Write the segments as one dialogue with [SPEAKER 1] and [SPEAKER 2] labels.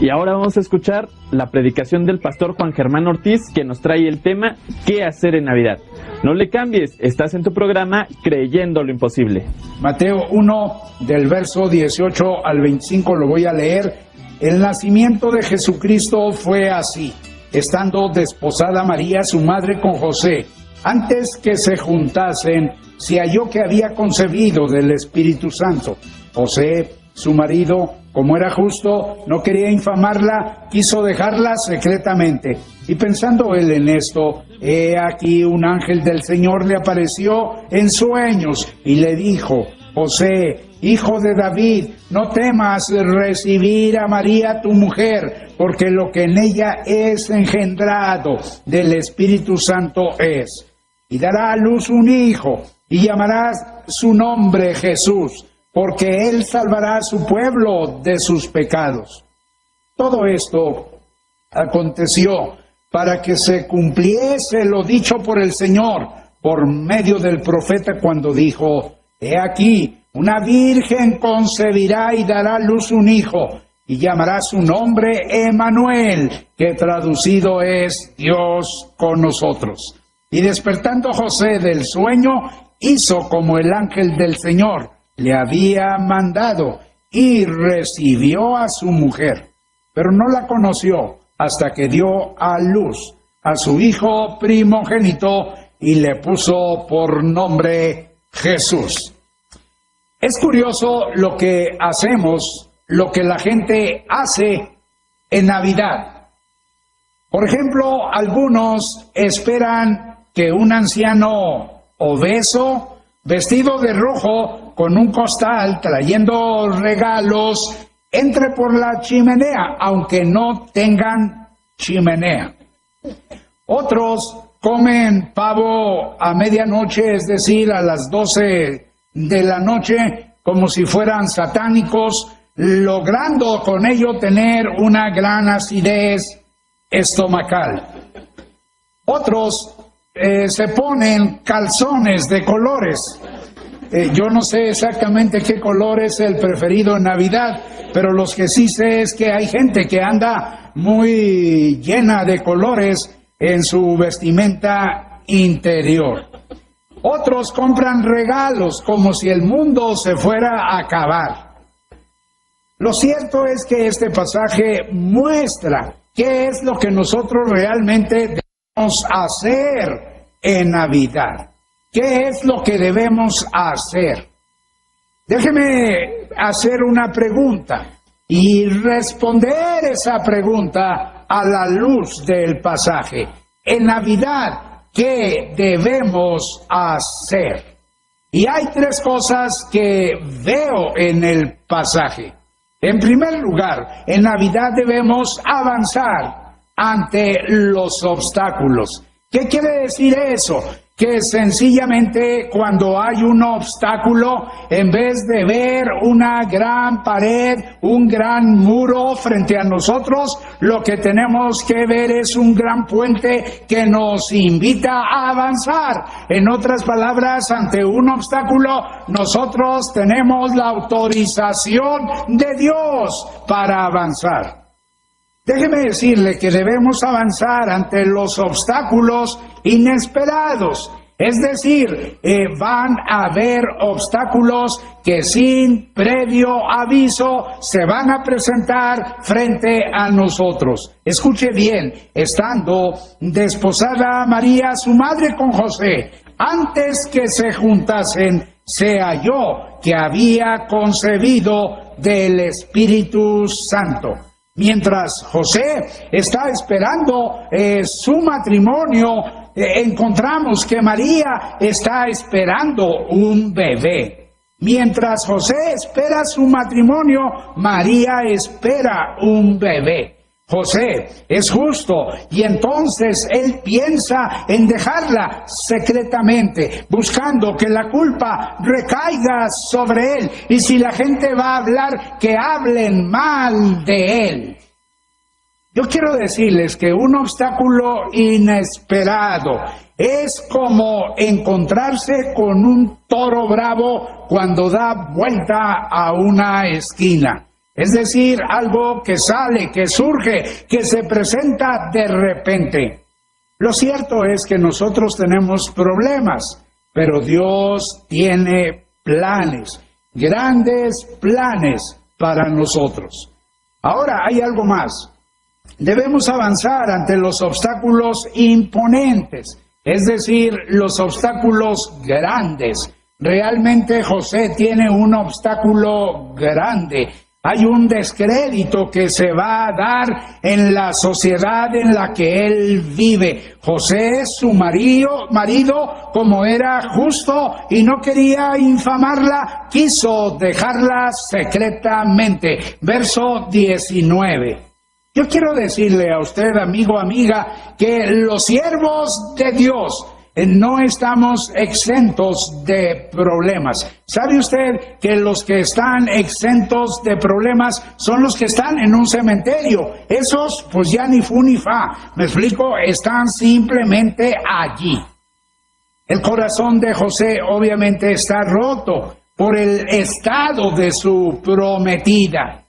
[SPEAKER 1] Y ahora vamos a escuchar la predicación del pastor Juan Germán Ortiz, que nos trae el tema ¿Qué hacer en Navidad? No le cambies, estás en tu programa Creyendo lo Imposible.
[SPEAKER 2] Mateo 1, del verso 18 al 25, lo voy a leer. El nacimiento de Jesucristo fue así: estando desposada María, su madre, con José, antes que se juntasen, se halló que había concebido del Espíritu Santo. José, su marido, como era justo, no quería infamarla, quiso dejarla secretamente. Y pensando él en esto, he aquí un ángel del Señor le apareció en sueños y le dijo: José, hijo de David, no temas recibir a María tu mujer, porque lo que en ella es engendrado del Espíritu Santo es. Y dará a luz un hijo, y llamarás su nombre Jesús, porque él salvará a su pueblo de sus pecados. Todo esto aconteció para que se cumpliese lo dicho por el Señor por medio del profeta cuando dijo: He aquí, una virgen concebirá y dará a luz un hijo, y llamará su nombre Emmanuel, que traducido es Dios con nosotros. Y despertando José del sueño, hizo como el ángel del Señor le había mandado, y recibió a su mujer, pero no la conoció hasta que dio a luz a su hijo primogénito y le puso por nombre Jesús. Es curioso lo que hacemos, lo que la gente hace en Navidad. Por ejemplo, algunos esperan que un anciano obeso, vestido de rojo, con un costal, trayendo regalos, entre por la chimenea, aunque no tengan chimenea. Otros comen pavo a medianoche, es decir, a las 12 de la noche, como si fueran satánicos, logrando con ello tener una gran acidez estomacal. Otros se ponen calzones de colores. Yo no sé exactamente qué color es el preferido en Navidad, pero los que sí sé es que hay gente que anda muy llena de colores en su vestimenta interior. Otros compran regalos como si el mundo se fuera a acabar. Lo cierto es que este pasaje muestra qué es lo que nosotros realmente debemos hacer en Navidad. ¿Qué es lo que debemos hacer? Déjeme hacer una pregunta y responder esa pregunta a la luz del pasaje. En Navidad, ¿qué debemos hacer? Y hay tres cosas que veo en el pasaje. En primer lugar, en Navidad debemos avanzar ante los obstáculos. ¿Qué quiere decir eso? Que sencillamente cuando hay un obstáculo, en vez de ver una gran pared, un gran muro frente a nosotros, lo que tenemos que ver es un gran puente que nos invita a avanzar. En otras palabras, ante un obstáculo, nosotros tenemos la autorización de Dios para avanzar. Déjeme decirle que debemos avanzar ante los obstáculos inesperados. Es decir, van a haber obstáculos que sin previo aviso se van a presentar frente a nosotros. Escuche bien, estando desposada María, su madre, con José, antes que se juntasen, se halló que había concebido del Espíritu Santo. Mientras José está esperando su matrimonio, encontramos que María está esperando un bebé. Mientras José espera su matrimonio, María espera un bebé. José es justo y entonces él piensa en dejarla secretamente, buscando que la culpa recaiga sobre él. Y si la gente va a hablar, que hablen mal de él. Yo quiero decirles que un obstáculo inesperado es como encontrarse con un toro bravo cuando da vuelta a una esquina. Es decir, algo que sale, que surge, que se presenta de repente. Lo cierto es que nosotros tenemos problemas, pero Dios tiene planes, grandes planes para nosotros. Ahora hay algo más. Debemos avanzar ante los obstáculos imponentes, es decir, los obstáculos grandes. Realmente José tiene un obstáculo grande. Hay un descrédito que se va a dar en la sociedad en la que él vive. José, su marido, como era justo y no quería infamarla, quiso dejarla secretamente. Verso 19. Yo quiero decirle a usted, amigo, amiga, que los siervos de Dios no estamos exentos de problemas. ¿Sabe usted que los que están exentos de problemas son los que están en un cementerio? Esos, pues ya ni fu ni fa. ¿Me explico? Están simplemente allí. El corazón de José obviamente está roto por el estado de su prometida.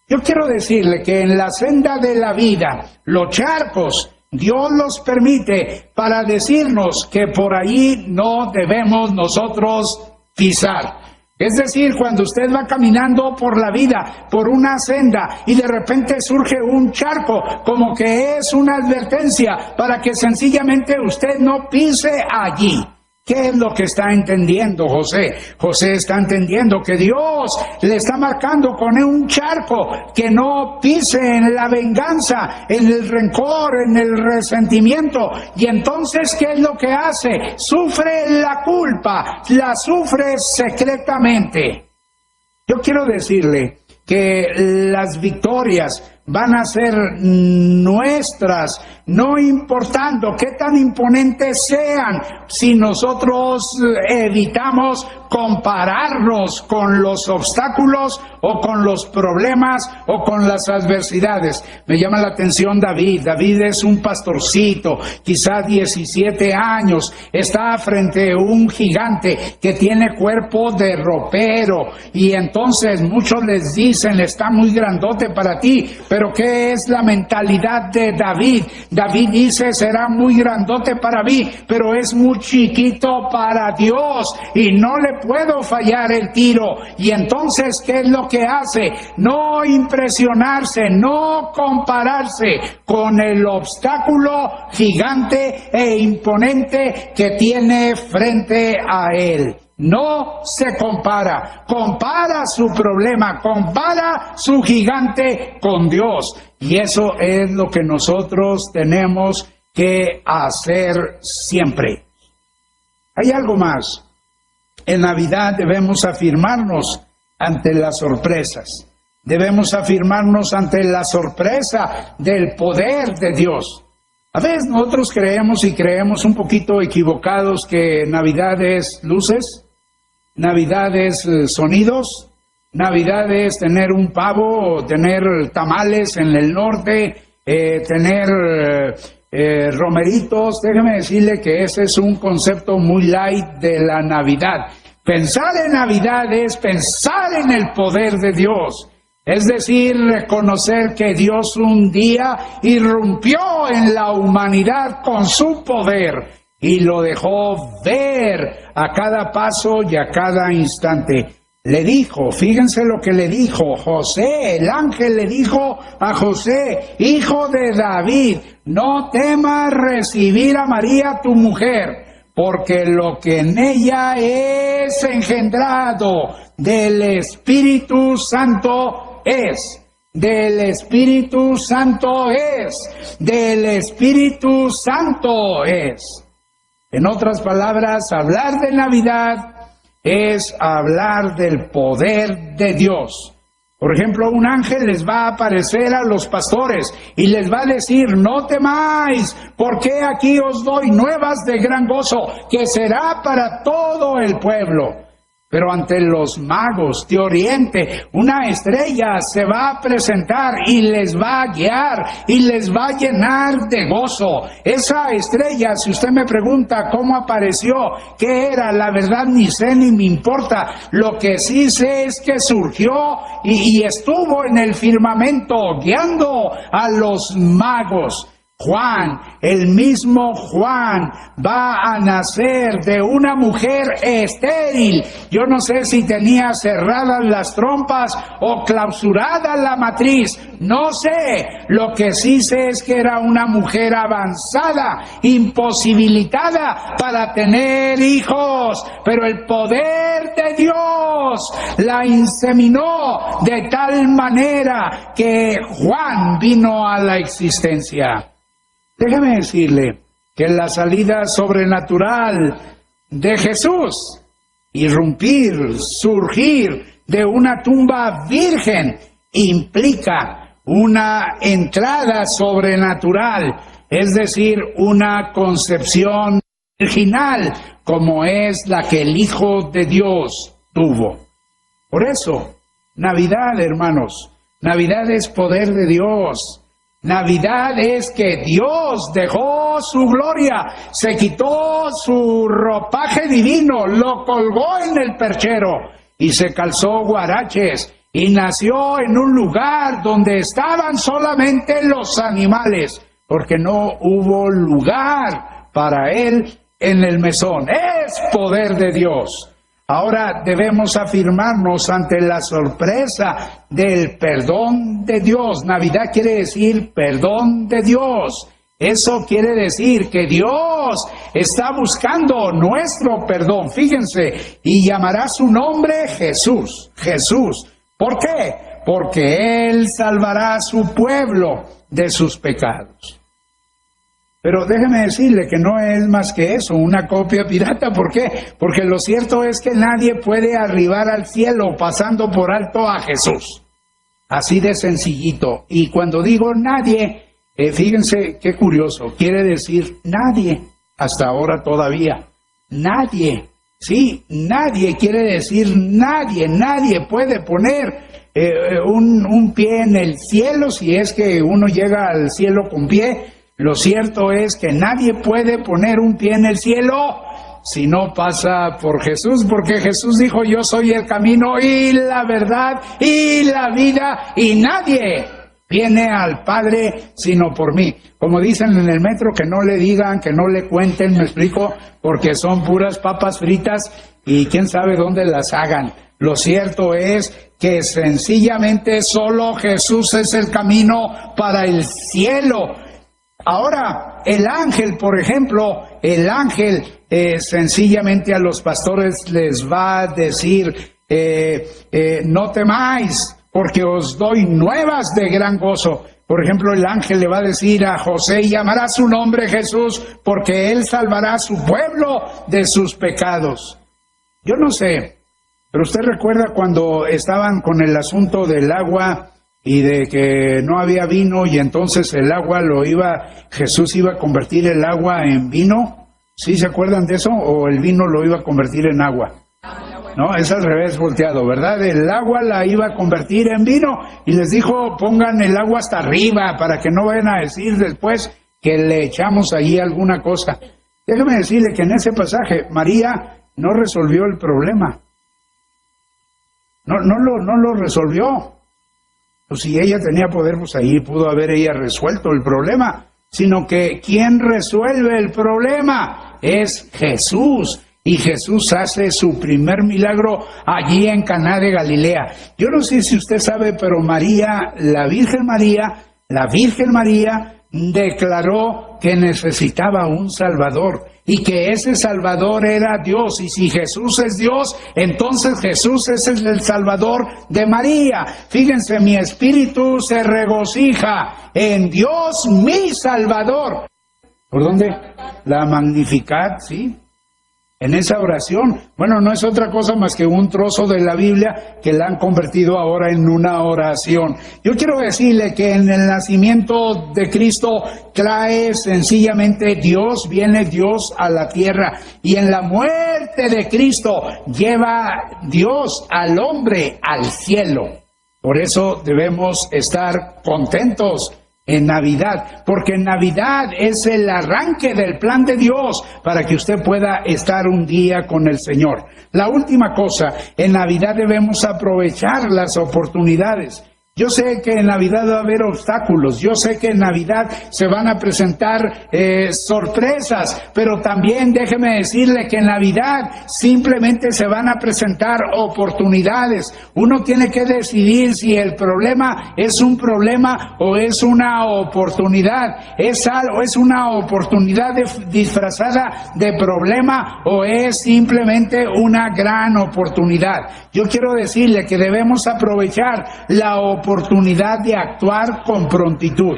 [SPEAKER 2] Yo quiero decirle que en la senda de la vida, los charcos, Dios los permite para decirnos que por ahí no debemos nosotros pisar. Es decir, cuando usted va caminando por la vida, por una senda, y de repente surge un charco, como que es una advertencia para que sencillamente usted no pise allí. ¿Qué es lo que está entendiendo José? José está entendiendo que Dios le está marcando con un charco, que no pise en la venganza, en el rencor, en el resentimiento. Y entonces, ¿qué es lo que hace? Sufre la culpa, la sufre secretamente. Yo quiero decirle que las victorias van a ser nuestras, no importando qué tan imponentes sean, si nosotros evitamos compararnos con los obstáculos o con los problemas o con las adversidades. Me llama la atención David. David es un pastorcito, quizá 17 años, está frente a un gigante que tiene cuerpo de ropero, y entonces muchos les dicen, está muy grandote para ti, pero ¿qué es la mentalidad de David? David dice, será muy grandote para mí, pero es muy chiquito para Dios y no le puedo fallar el tiro. Y entonces, ¿qué es lo que hace? No impresionarse, no compararse con el obstáculo gigante e imponente que tiene frente a él. No se compara, compara su problema, compara su gigante con Dios. Y eso es lo que nosotros tenemos que hacer siempre. Hay algo más. En Navidad debemos afirmarnos ante las sorpresas. Debemos afirmarnos ante la sorpresa del poder de Dios. A veces nosotros creemos un poquito equivocados que Navidad es luces, Navidad es sonidos, Navidad es tener un pavo, tener tamales en el norte, tener romeritos. Déjeme decirle que ese es un concepto muy light de la Navidad. Pensar en Navidad es pensar en el poder de Dios. Es decir, reconocer que Dios un día irrumpió en la humanidad con su poder y lo dejó ver a cada paso y a cada instante. Le dijo, fíjense lo que le dijo José, el ángel le dijo a José, hijo de David, no temas recibir a María tu mujer, porque lo que en ella es engendrado del Espíritu Santo es. Del Espíritu Santo es. Del Espíritu Santo es. En otras palabras, hablar de Navidad es hablar del poder de Dios. Por ejemplo, un ángel les va a aparecer a los pastores y les va a decir, no temáis, porque aquí os doy nuevas de gran gozo, que será para todo el pueblo. Pero ante los magos de Oriente, una estrella se va a presentar y les va a guiar y les va a llenar de gozo. Esa estrella, si usted me pregunta cómo apareció, qué era, la verdad ni sé ni me importa. Lo que sí sé es que surgió y estuvo en el firmamento guiando a los magos. Juan, el mismo Juan, va a nacer de una mujer estéril. Yo no sé si tenía cerradas las trompas o clausurada la matriz. No sé. Lo que sí sé es que era una mujer avanzada, imposibilitada para tener hijos. Pero el poder de Dios la inseminó de tal manera que Juan vino a la existencia. Déjeme decirle que la salida sobrenatural de Jesús, irrumpir, surgir de una tumba virgen, implica una entrada sobrenatural, es decir, una concepción virginal, como es la que el Hijo de Dios tuvo. Por eso, Navidad, hermanos, Navidad es poder de Dios. Navidad es que Dios dejó su gloria, se quitó su ropaje divino, lo colgó en el perchero y se calzó guaraches y nació en un lugar donde estaban solamente los animales, porque no hubo lugar para él en el mesón. Es poder de Dios. Ahora debemos afirmarnos ante la sorpresa del perdón de Dios. Navidad quiere decir perdón de Dios. Eso quiere decir que Dios está buscando nuestro perdón. Fíjense, y llamará su nombre Jesús. Jesús. ¿Por qué? Porque Él salvará a su pueblo de sus pecados. Pero déjeme decirle que no es más que eso, una copia pirata. ¿Por qué? Porque lo cierto es que nadie puede arribar al cielo pasando por alto a Jesús. Así de sencillito. Y cuando digo nadie, fíjense qué curioso, quiere decir nadie, hasta ahora todavía. Nadie, sí, nadie quiere decir nadie, nadie puede poner un pie en el cielo si es que uno llega al cielo con pie. Lo cierto es que nadie puede poner un pie en el cielo si no pasa por Jesús, porque Jesús dijo: yo soy el camino y la verdad y la vida, y nadie viene al Padre sino por mí. Como dicen en el metro, que no le digan, que no le cuenten, me explico, porque son puras papas fritas y quién sabe dónde las hagan. Lo cierto es que sencillamente solo Jesús es el camino para el cielo. Ahora, el ángel, por ejemplo, el ángel sencillamente a los pastores les va a decir, no temáis, porque os doy nuevas de gran gozo. Por ejemplo, el ángel le va a decir a José: y llamará su nombre Jesús, porque él salvará a su pueblo de sus pecados. Yo no sé, pero usted recuerda cuando estaban con el asunto del agua y de que no había vino, y entonces el agua Jesús iba a convertir el agua en vino. ¿Sí se acuerdan de eso? ¿O el vino lo iba a convertir en agua? No, es al revés volteado, ¿verdad? El agua la iba a convertir en vino y les dijo: pongan el agua hasta arriba para que no vayan a decir después que le echamos allí alguna cosa. Déjeme decirle que en ese pasaje María no resolvió el problema. No lo resolvió. Pues si ella tenía poder, pues ahí pudo haber ella resuelto el problema, sino que quien resuelve el problema es Jesús, y Jesús hace su primer milagro allí en Caná de Galilea. Yo no sé si usted sabe, pero María, la Virgen María declaró que necesitaba un Salvador y que ese Salvador era Dios, y si Jesús es Dios, entonces Jesús es el Salvador de María. Fíjense, mi espíritu se regocija en Dios mi Salvador. ¿Por dónde? La Magnificat, ¿sí? en esa oración. Bueno, no es otra cosa más que un trozo de la Biblia que la han convertido ahora en una oración. Yo quiero decirle que en el nacimiento de Cristo trae sencillamente Dios, viene Dios a la tierra, y en la muerte de Cristo lleva Dios al hombre al cielo. Por eso debemos estar contentos en Navidad, porque en Navidad es el arranque del plan de Dios para que usted pueda estar un día con el Señor. La última cosa, en Navidad debemos aprovechar las oportunidades. Yo sé que en Navidad va a haber obstáculos, yo sé que en Navidad se van a presentar sorpresas, pero también déjeme decirle que en Navidad simplemente se van a presentar oportunidades. Uno tiene que decidir si el problema es un problema o es una oportunidad, es una oportunidad disfrazada de problema o es simplemente una gran oportunidad. Yo quiero decirle que debemos aprovechar la oportunidad de actuar con prontitud.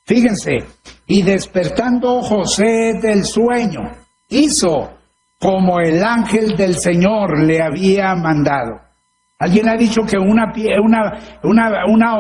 [SPEAKER 2] Fíjense, y despertando José del sueño, hizo como el ángel del Señor le había mandado. Alguien ha dicho que una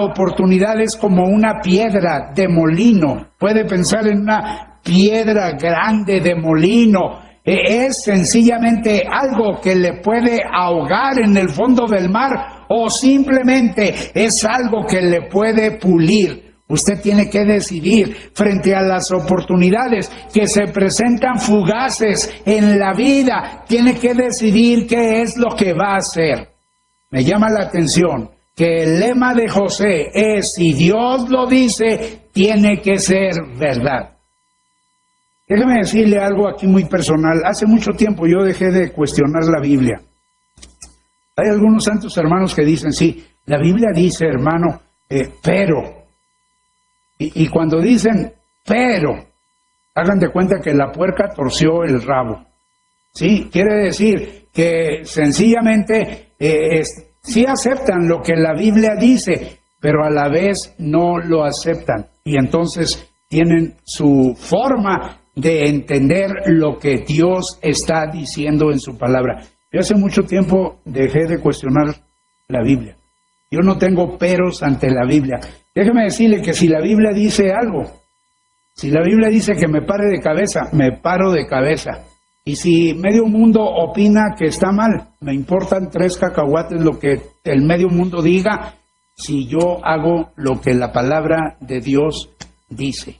[SPEAKER 2] oportunidad es como una piedra de molino. Puede pensar en una piedra grande de molino. Es sencillamente algo que le puede ahogar en el fondo del mar, o simplemente es algo que le puede pulir. Usted tiene que decidir frente a las oportunidades que se presentan fugaces en la vida. Tiene que decidir qué es lo que va a hacer. Me llama la atención que el lema de José es: si Dios lo dice, tiene que ser verdad. Déjeme decirle algo aquí muy personal. Hace mucho tiempo yo dejé de cuestionar la Biblia. Hay algunos santos hermanos que dicen, sí, la Biblia dice, hermano, pero. Y cuando dicen, pero, hagan de cuenta que la puerca torció el rabo. Sí, quiere decir que sencillamente sí aceptan lo que la Biblia dice, pero a la vez no lo aceptan. Y entonces tienen su forma de entender lo que Dios está diciendo en su palabra. Yo hace mucho tiempo dejé de cuestionar la Biblia. Yo no tengo peros ante la Biblia. Déjeme decirle que si la Biblia dice algo, si la Biblia dice que me pare de cabeza, me paro de cabeza. Y si medio mundo opina que está mal, me importan 3 cacahuates lo que el medio mundo diga, si yo hago lo que la palabra de Dios dice.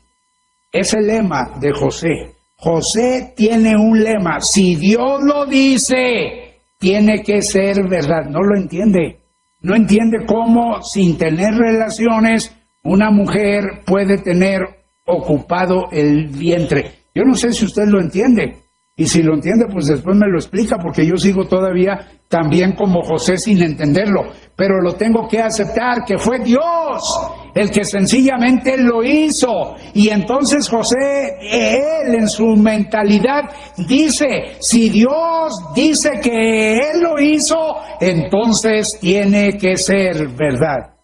[SPEAKER 2] Es el lema de José. José tiene un lema: si Dios lo dice, tiene que ser verdad. No lo entiende. No entiende cómo, sin tener relaciones, una mujer puede tener ocupado el vientre. Yo no sé si usted lo entiende. Y si lo entiende, pues después me lo explica, porque yo sigo todavía también como José sin entenderlo. Pero lo tengo que aceptar, que fue Dios el que sencillamente lo hizo. Y entonces José, él en su mentalidad dice, si Dios dice que él lo hizo, entonces tiene que ser verdad.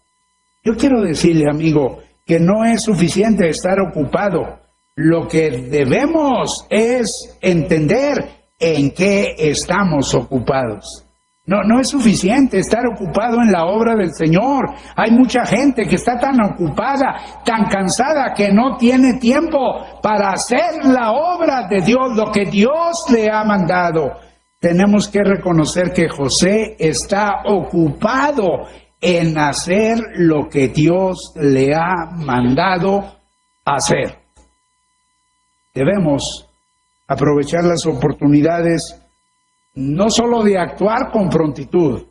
[SPEAKER 2] Yo quiero decirle, amigo, que no es suficiente estar ocupado. Lo que debemos es entender en qué estamos ocupados. No es suficiente estar ocupado en la obra del Señor. Hay mucha gente que está tan ocupada, tan cansada, que no tiene tiempo para hacer la obra de Dios, lo que Dios le ha mandado. Tenemos que reconocer que José está ocupado en hacer lo que Dios le ha mandado hacer. Debemos aprovechar las oportunidades no solo de actuar con prontitud,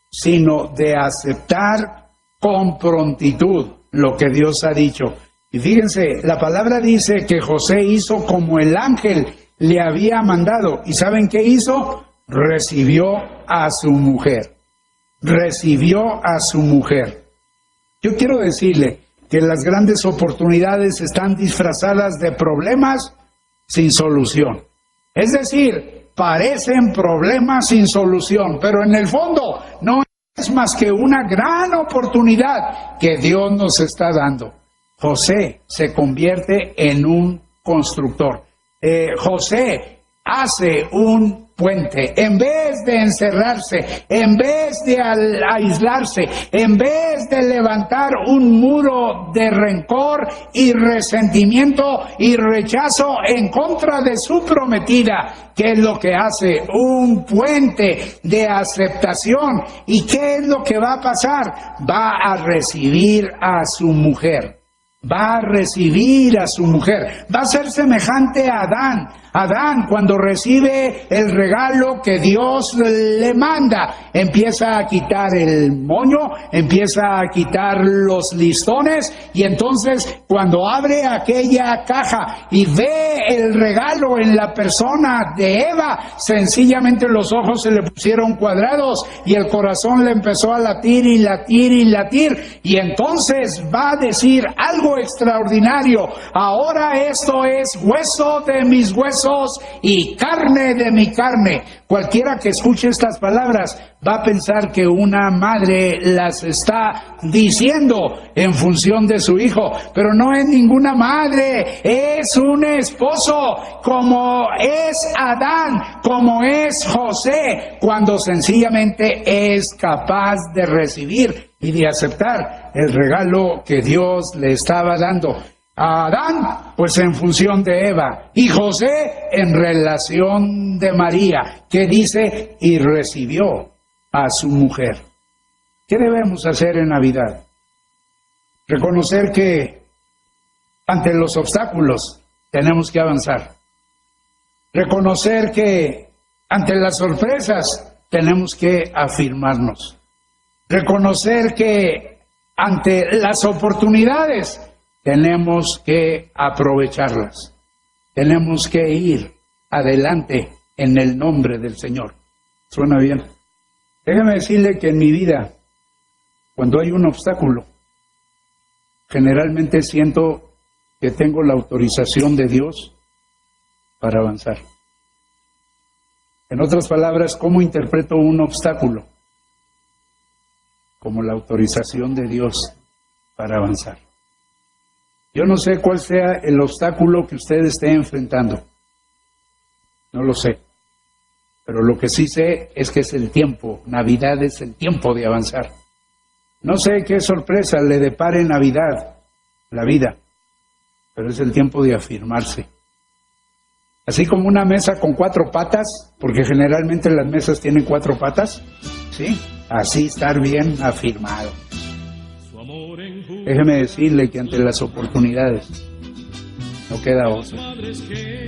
[SPEAKER 2] sino de aceptar con prontitud lo que Dios ha dicho. Y fíjense, la palabra dice que José hizo como el ángel le había mandado. ¿Y saben qué hizo? Recibió a su mujer. Recibió a su mujer. Yo quiero decirle que las grandes oportunidades están disfrazadas de problemas sin solución. Es decir, parecen problemas sin solución, pero en el fondo no es más que una gran oportunidad que Dios nos está dando. José se convierte en un constructor. José hace un puente. En vez de encerrarse, en vez de aislarse, en vez de levantar un muro de rencor y resentimiento y rechazo en contra de su prometida, ¿qué es lo que hace? Un puente de aceptación. ¿Y qué es lo que va a pasar? Va a recibir a su mujer. Va a recibir a su mujer. Va a ser semejante a Adán. Adán, cuando recibe el regalo que Dios le manda, empieza a quitar el moño, empieza a quitar los listones, y entonces cuando abre aquella caja y ve el regalo en la persona de Eva, sencillamente los ojos se le pusieron cuadrados y el corazón le empezó a latir y latir y latir, y entonces va a decir algo extraordinario: ahora esto es hueso de mis huesos y carne de mi carne. Cualquiera que escuche estas palabras va a pensar que una madre las está diciendo en función de su hijo, pero no es ninguna madre, es un esposo, como es Adán, como es José, cuando sencillamente es capaz de recibir y de aceptar el regalo que Dios le estaba dando. A Adán, pues en función de Eva, y José en relación de María, que dice: y recibió a su mujer. ¿Qué debemos hacer en Navidad? Reconocer que ante los obstáculos tenemos que avanzar. Reconocer que ante las sorpresas tenemos que afirmarnos. Reconocer que ante las oportunidades tenemos que aprovecharlas. Tenemos que ir adelante en el nombre del Señor. ¿Suena bien? Déjeme decirle que en mi vida, cuando hay un obstáculo, generalmente siento que tengo la autorización de Dios para avanzar. En otras palabras, ¿cómo interpreto un obstáculo? Como la autorización de Dios para avanzar. Yo no sé cuál sea el obstáculo que usted esté enfrentando. No lo sé. Pero lo que sí sé es que es el tiempo. Navidad es el tiempo de avanzar. No sé qué sorpresa le depare Navidad, la vida, pero es el tiempo de afirmarse. Así como una mesa con 4 patas, porque generalmente las mesas tienen 4 patas, ¿sí? Así estar bien afirmado. Déjeme decirle que ante las oportunidades no queda otra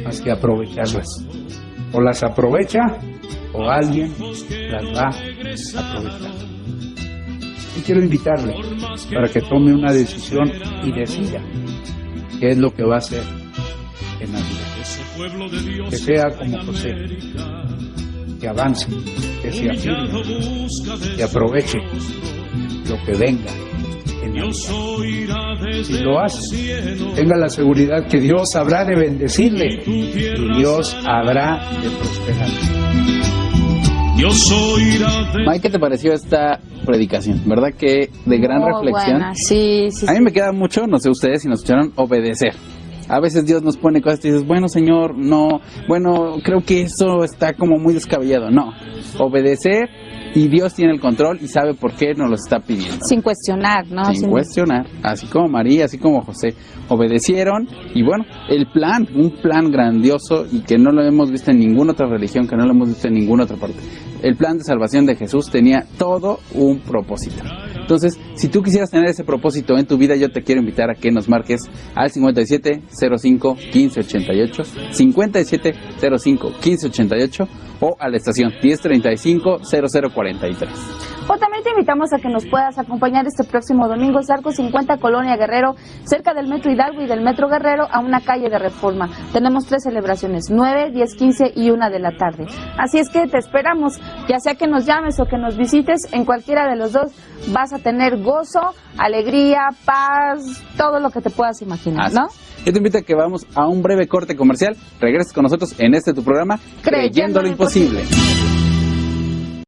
[SPEAKER 2] más que aprovecharlas. O las aprovecha o alguien las va a aprovechar. Y quiero invitarle para que tome una decisión y decida qué es lo que va a hacer en la vida. Que sea como José, que avance, que se afirme, que aproveche lo que venga. Si lo hace, tenga la seguridad que Dios habrá de bendecirle y Dios habrá de prosperar.
[SPEAKER 3] Mike, ¿qué te pareció esta predicación? ¿Verdad que de gran reflexión?
[SPEAKER 4] Buena. Sí.
[SPEAKER 3] A mí me queda mucho, no sé ustedes si nos escucharon, obedecer. A veces Dios nos pone cosas y dices, bueno, Señor, no, bueno, creo que eso está como muy descabellado. No, obedecer, y Dios tiene el control y sabe por qué nos lo está pidiendo.
[SPEAKER 4] Sin cuestionar, ¿no?
[SPEAKER 3] Sin cuestionar, así como María, así como José, obedecieron, y bueno, un plan grandioso y que no lo hemos visto en ninguna otra religión, que no lo hemos visto en ninguna otra parte. El plan de salvación de Jesús tenía todo un propósito. Entonces, si tú quisieras tener ese propósito en tu vida, yo te quiero invitar a que nos marques al 5705-1588, 5705-1588 o a la estación 1035-0043.
[SPEAKER 4] O también te invitamos a que nos puedas acompañar este próximo domingo, Arco 50, Colonia Guerrero, cerca del Metro Hidalgo y del Metro Guerrero, a una calle de Reforma. Tenemos 3 celebraciones, 9, 10, 15 y 1 de la tarde. Así es que te esperamos, ya sea que nos llames o que nos visites, en cualquiera de los dos vas a tener gozo, alegría, paz, todo lo que te puedas imaginar, ¿no?
[SPEAKER 3] Yo te invito a que vamos a un breve corte comercial. Regreses con nosotros en tu programa, Creyendo lo Imposible.